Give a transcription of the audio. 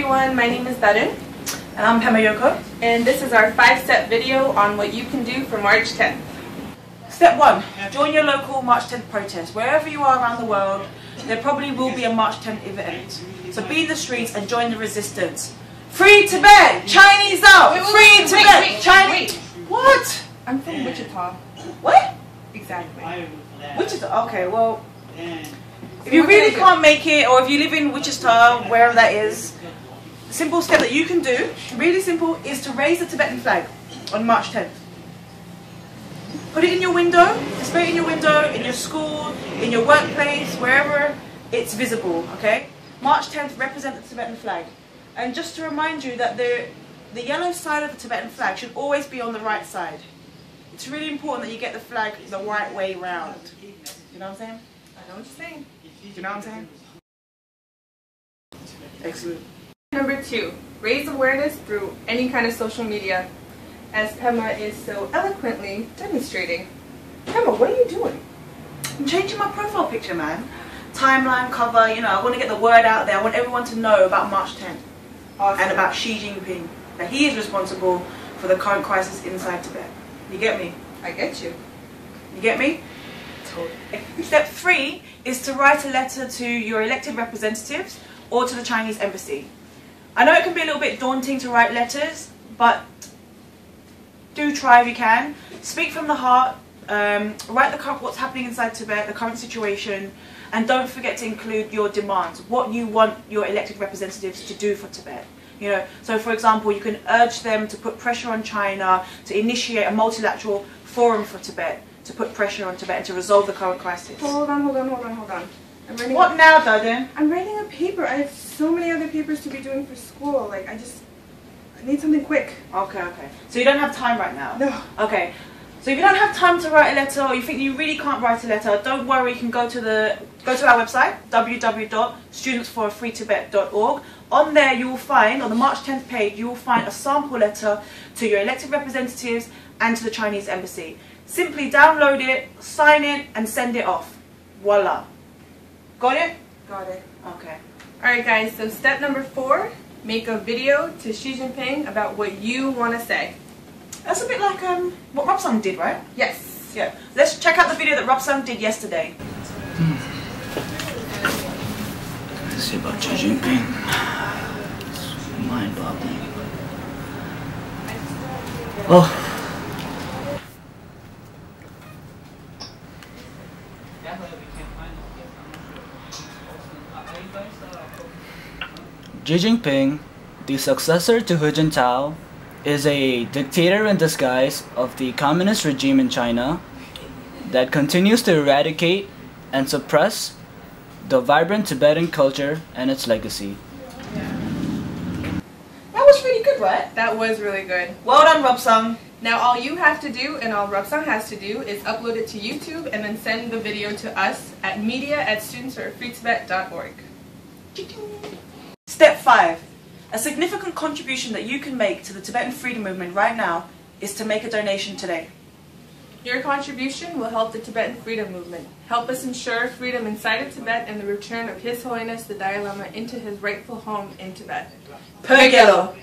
everyone, my name is Darun. And I'm Pemayoko. And this is our 5-step video on what you can do for March 10th. Step 1. Join your local March 10th protest. Wherever you are around the world, there probably will be a March 10th event. So be in the streets and join the resistance. Free Tibet! Chinese out! Free Tibet! Chinese... What? I'm from Wichita. What? Exactly. Wichita? Okay, well... If you really can't make it, or if you live in Wichita, wherever that is, the simple step that you can do, really simple, is to raise the Tibetan flag on March 10th. Put it in your window, display it in your window, in your school, in your workplace, wherever it's visible, okay? March 10th represent the Tibetan flag. And just to remind you that the yellow side of the Tibetan flag should always be on the right side. It's really important that you get the flag the right way round. You know what I'm saying? I know what you're saying. You know what I'm saying? Excellent. Number 2, raise awareness through any kind of social media, as Pema is so eloquently demonstrating. Pema, what are you doing? I'm changing my profile picture, man. Timeline, cover, you know, I want to get the word out there. I want everyone to know about March 10th. Awesome. And about Xi Jinping. That he is responsible for the current crisis inside Tibet. You get me? I get you. You get me? Totally. Step 3 is to write a letter to your elected representatives or to the Chinese embassy. I know it can be a little bit daunting to write letters, but do try if you can. Speak from the heart, write what's happening inside Tibet, the current situation, and don't forget to include your demands, what you want your elected representatives to do for Tibet. You know, so for example, you can urge them to put pressure on China to initiate a multilateral forum for Tibet, to put pressure on Tibet and to resolve the current crisis. Hold on. What now, Darden? I'm writing a paper. I have so many other papers to be doing for school. Like, I need something quick. Okay. So you don't have time right now? No. Okay. So if you don't have time to write a letter, or you think you really can't write a letter, don't worry. You can go to our website, www.studentsforafreetibet.org. On there, you will find, on the March 10th page, you will find a sample letter to your elected representatives and to the Chinese embassy. Simply download it, sign it, and send it off. Voila. Got it? Got it. Okay. Alright guys, so step number 4, make a video to Xi Jinping about what you want to say. That's a bit like what Robsang did, right? Yes. Yeah. Let's check out the video that Robsang did yesterday. Let's see about Xi Jinping. It's mind-boggling. Oh. Xi Jinping, the successor to Hu Jintao, is a dictator in disguise of the communist regime in China that continues to eradicate and suppress the vibrant Tibetan culture and its legacy. That was really good, right? That was really good. Well done, Robsang. Now all you have to do, and all Robsang has to do, is upload it to YouTube and then send the video to us at media@studentsforafreetibet.org. Step 5. A significant contribution that you can make to the Tibetan freedom movement right now is to make a donation today. Your contribution will help the Tibetan freedom movement, help us ensure freedom inside of Tibet and the return of His Holiness the Dalai Lama into his rightful home in Tibet. Pergelo.